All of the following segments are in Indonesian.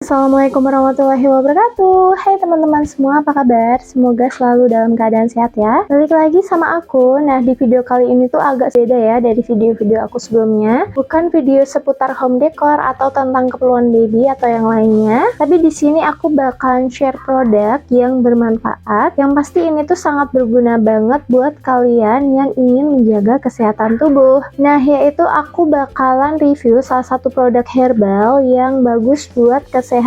Assalamualaikum warahmatullahi wabarakatuh. Hai teman-teman semua, apa kabar? Semoga selalu dalam keadaan sehat ya. Balik lagi sama aku. Nah, di video kali ini tuh agak beda ya dari video-video aku sebelumnya. Bukan video seputar home decor atau tentang keperluan baby atau yang lainnya. Tapi di sini aku bakalan share produk yang bermanfaat. Yang pasti ini tuh sangat berguna banget buat kalian yang ingin menjaga kesehatan tubuh. Nah, yaitu aku bakalan review salah satu produk herbal yang bagus buat kesehatan,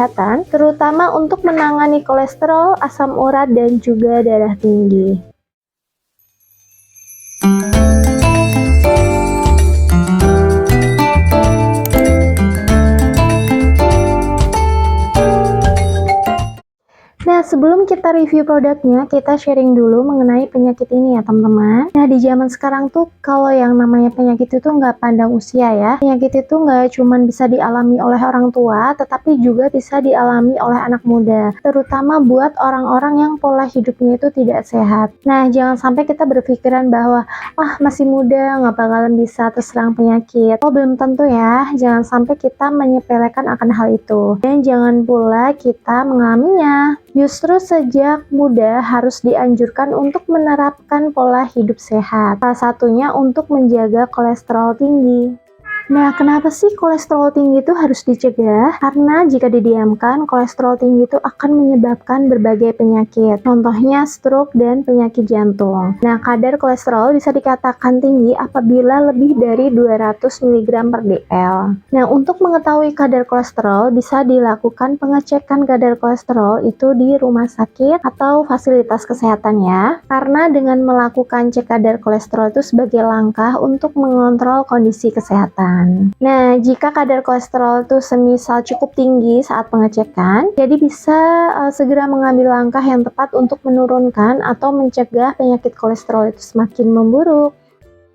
terutama untuk menangani kolesterol, asam urat, dan juga darah tinggi. Nah, sebelum kita review produknya, kita sharing dulu mengenai penyakit ini ya teman-teman. Nah, di zaman sekarang tuh kalau yang namanya penyakit itu nggak pandang usia ya. Penyakit itu nggak cuma bisa dialami oleh orang tua, tetapi juga bisa dialami oleh anak muda. Terutama buat orang-orang yang pola hidupnya itu tidak sehat. Nah, jangan sampai kita berpikiran bahwa, wah masih muda, nggak bakalan bisa terserang penyakit. Oh, belum tentu ya. Jangan sampai kita menyepelekan akan hal itu. Dan jangan pula kita mengalaminya. Justru sejak muda harus dianjurkan untuk menerapkan pola hidup sehat. Salah satunya untuk menjaga kolesterol tinggi. Nah, kenapa sih kolesterol tinggi itu harus dicegah? Karena jika didiamkan, kolesterol tinggi itu akan menyebabkan berbagai penyakit. Contohnya stroke dan penyakit jantung. Nah, kadar kolesterol bisa dikatakan tinggi apabila lebih dari 200 mg per dl. Nah, untuk mengetahui kadar kolesterol, bisa dilakukan pengecekan kadar kolesterol itu di rumah sakit atau fasilitas kesehatan ya. Karena dengan melakukan cek kadar kolesterol itu sebagai langkah untuk mengontrol kondisi kesehatan. Nah, jika kadar kolesterol itu semisal cukup tinggi saat pengecekan, jadi bisa segera mengambil langkah yang tepat untuk menurunkan atau mencegah penyakit kolesterol itu semakin memburuk.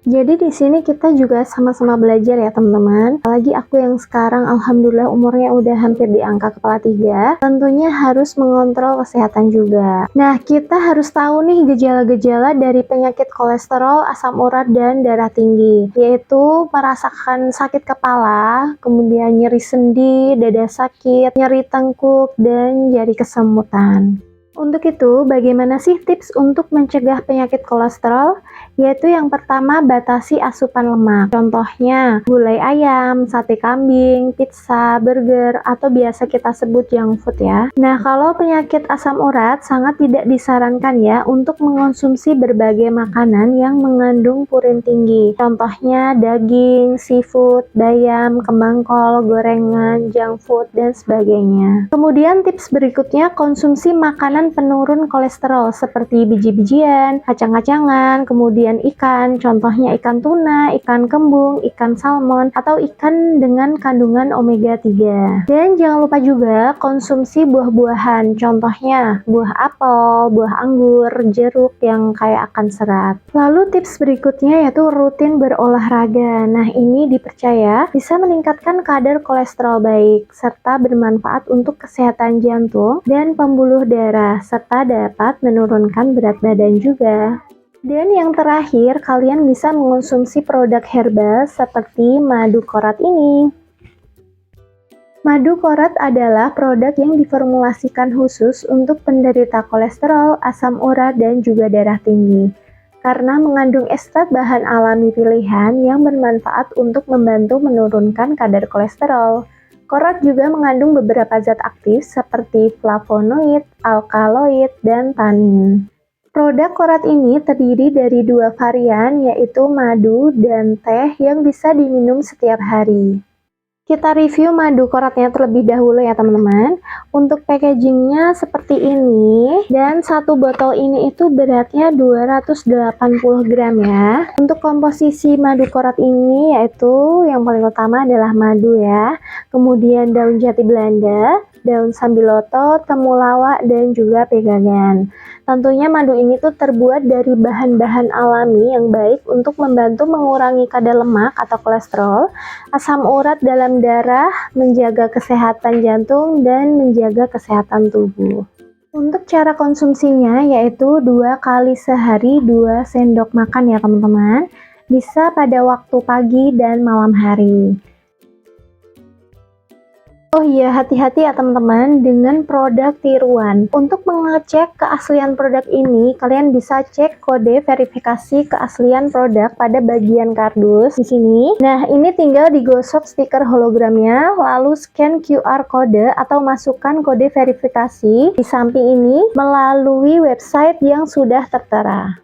Jadi di sini kita juga sama-sama belajar ya teman-teman. Apalagi aku yang sekarang alhamdulillah umurnya udah hampir di angka kepala 3, tentunya harus mengontrol kesehatan juga. Nah, kita harus tahu nih gejala-gejala dari penyakit kolesterol, asam urat, dan darah tinggi, yaitu merasakan sakit kepala, kemudian nyeri sendi, dada sakit, nyeri tengkuk, dan jari kesemutan. Untuk itu, bagaimana sih tips untuk mencegah penyakit kolesterol? Yaitu yang pertama, batasi asupan lemak. Contohnya, gulai ayam, sate kambing, pizza, burger, atau biasa kita sebut junk food ya. Nah, kalau penyakit asam urat, sangat tidak disarankan ya untuk mengonsumsi berbagai makanan yang mengandung purin tinggi. Contohnya, daging, seafood, bayam, kembang kol, gorengan, junk food, dan sebagainya. Kemudian tips berikutnya, konsumsi makanan penurun kolesterol seperti biji-bijian, kacang-kacangan, kemudian ikan, contohnya ikan tuna, ikan kembung, ikan salmon, atau ikan dengan kandungan omega 3. Dan jangan lupa juga konsumsi buah-buahan, contohnya buah apel, buah anggur, jeruk yang kaya akan serat. Lalu tips berikutnya yaitu rutin berolahraga. Nah, ini dipercaya bisa meningkatkan kadar kolesterol baik, serta bermanfaat untuk kesehatan jantung dan pembuluh darah, serta dapat menurunkan berat badan juga. Dan yang terakhir, kalian bisa mengonsumsi produk herbal seperti madu korat ini. Madu korat adalah produk yang diformulasikan khusus untuk penderita kolesterol, asam urat, dan juga darah tinggi. Karena mengandung ekstrak bahan alami pilihan yang bermanfaat untuk membantu menurunkan kadar kolesterol. Korat juga mengandung beberapa zat aktif seperti flavonoid, alkaloid, dan tanin. Produk korat ini terdiri dari 2 varian, yaitu madu dan teh yang bisa diminum setiap hari. Kita review madu koratnya terlebih dahulu ya teman-teman. Untuk packagingnya seperti ini, dan satu botol ini itu beratnya 280 gram ya. Untuk komposisi madu korat ini yaitu yang paling utama adalah madu ya, kemudian daun jati Belanda, daun sambiloto, temulawak, dan juga pegangan. Tentunya madu ini tuh terbuat dari bahan-bahan alami yang baik untuk membantu mengurangi kadar lemak atau kolesterol, asam urat dalam darah, menjaga kesehatan jantung, dan menjaga kesehatan tubuh. Untuk cara konsumsinya yaitu 2 kali sehari 2 sendok makan ya teman-teman. Bisa pada waktu pagi dan malam hari. Oh iya, hati-hati ya teman-teman dengan produk tiruan. Untuk mengecek keaslian produk ini, kalian bisa cek kode verifikasi keaslian produk pada bagian kardus di sini. Nah, ini tinggal digosok stiker hologramnya, lalu scan QR kode atau masukkan kode verifikasi di samping ini melalui website yang sudah tertera.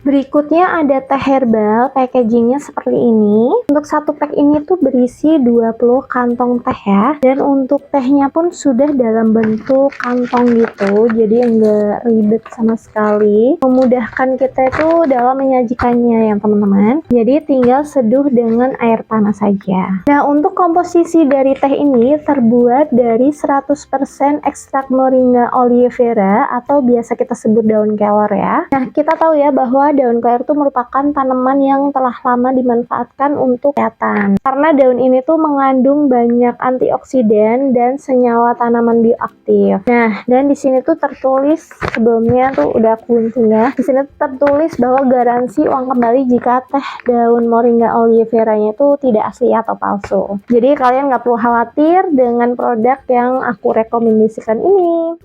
Berikutnya ada teh herbal, packagingnya seperti ini. Untuk satu pack ini tuh berisi 20 kantong teh ya. Dan untuk tehnya pun sudah dalam bentuk kantong gitu, jadi enggak ribet sama sekali. Memudahkan kita itu dalam menyajikannya ya teman-teman. Jadi tinggal seduh dengan air panas saja. Nah, untuk komposisi dari teh ini terbuat dari 100% ekstrak moringa oleifera atau biasa kita sebut daun kelor ya. Nah, kita tahu ya bahwa daun kelor itu merupakan tanaman yang telah lama dimanfaatkan untuk kesehatan. Karena daun ini tuh mengandung banyak antioksidan dan senyawa tanaman bioaktif. Nah, dan di sini tuh tertulis sebelumnya tuh udah kunci ya. Di sini tuh tertulis bahwa garansi uang kembali jika teh daun moringa oleifera-nya itu tidak asli atau palsu. Jadi kalian nggak perlu khawatir dengan produk yang aku rekomendasikan ini.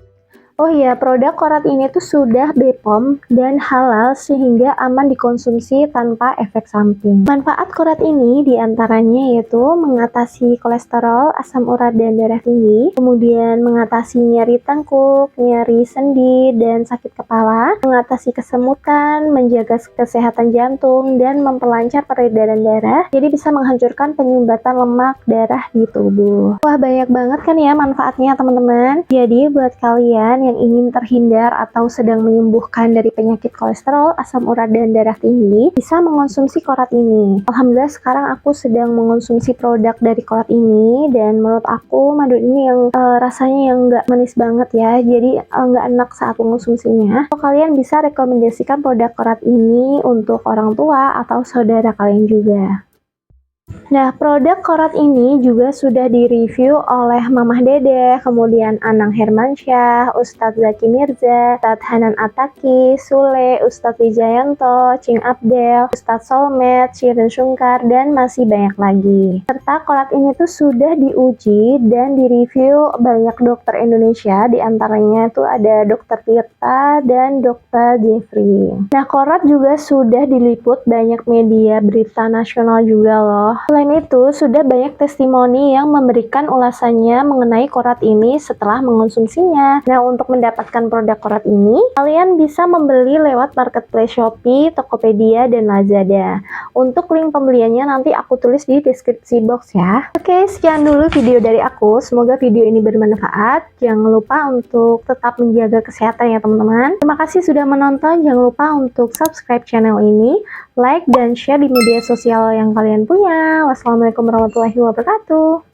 Oh iya, produk korat ini tuh sudah BPOM dan halal sehingga aman dikonsumsi tanpa efek samping. Manfaat korat ini diantaranya yaitu mengatasi kolesterol, asam urat dan darah tinggi, kemudian mengatasi nyeri tengkuk, nyeri sendi dan sakit kepala, mengatasi kesemutan, menjaga kesehatan jantung, dan memperlancar peredaran darah, jadi bisa menghancurkan penyumbatan lemak darah di tubuh. Wah, banyak banget kan ya manfaatnya teman-teman. Jadi buat kalian yang ingin terhindar atau sedang menyembuhkan dari penyakit kolesterol, asam urat dan darah tinggi, bisa mengonsumsi korat ini. Alhamdulillah sekarang aku sedang mengonsumsi produk dari korat ini dan menurut aku madu ini yang rasanya yang nggak manis banget ya, jadi nggak enak saat mengonsumsinya. So, kalian bisa rekomendasikan produk korat ini untuk orang tua atau saudara kalian juga. Nah, produk korat ini juga sudah direview oleh Mamah Dede, kemudian Anang Hermansyah, Ustadz Zaki Mirza, Ustadz Hanan Ataki, Sule, Ustadz Wijayanto, Cing Abdel, Ustadz Solmed, Shirin Sungkar, dan masih banyak lagi. Serta korat ini tuh sudah diuji dan direview banyak dokter Indonesia, diantaranya tuh ada Dokter Tirta dan Dokter Jeffrey. Nah, korat juga sudah diliput banyak media berita nasional juga loh. Selain itu, sudah banyak testimoni yang memberikan ulasannya mengenai korat ini setelah mengonsumsinya. Nah, untuk mendapatkan produk korat ini, kalian bisa membeli lewat marketplace Shopee, Tokopedia, dan Lazada. Untuk link pembeliannya nanti aku tulis di deskripsi box ya. Oke, sekian dulu video dari aku. Semoga video ini bermanfaat. Jangan lupa untuk tetap menjaga kesehatan ya teman-teman. Terima kasih sudah menonton. Jangan lupa untuk subscribe channel ini, like, dan share di media sosial yang kalian punya. Wassalamualaikum warahmatullahi wabarakatuh.